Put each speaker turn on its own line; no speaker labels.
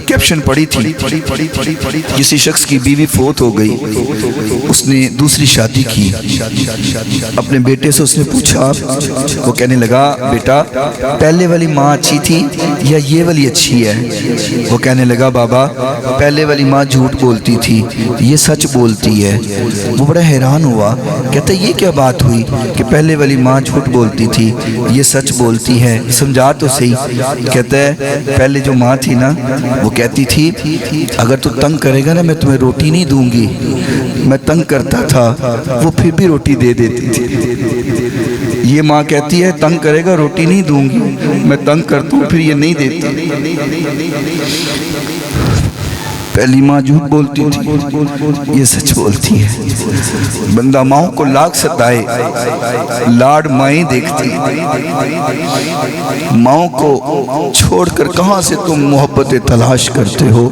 Caption پڑھی تھی، کسی شخص کی بیوی فوت ہو گئی، اس نے دوسری شادی کی، اپنے بیٹے سے اس نے پوچھا، وہ کہنے لگا بیٹا پہلے والی ماں اچھی تھی یا یہ والی اچھی ہے؟ وہ کہنے لگا بابا پہلے والی ماں جھوٹ بولتی تھی، یہ سچ بولتی ہے۔ وہ بڑا حیران ہوا، کہتا یہ کیا بات ہوئی کہ پہلے والی ماں جھوٹ بولتی تھی یہ سچ بولتی ہے، سمجھا تو صحیح۔ کہتا ہے پہلے جو ماں تھی نا وہ کہتی تھی اگر تو تنگ کرے گا نا میں تمہیں روٹی نہیں دوں گی، میں تنگ کرتا تھا وہ پھر بھی روٹی دے دیتی تھی۔ یہ ماں کہتی ہے تنگ کرے گا روٹی نہیں دوں گی، میں تنگ کرتا ہوں پھر یہ نہیں دیتی۔ پہلی ماں جھوٹ بولتی تھی یہ سچ بولتی ہے۔ بندہ ماؤں کو لاکھ ستائے لاڈ مائیں دیکھتی، ماؤں کو چھوڑ کر کہاں سے تم محبت تلاش کرتے ہو۔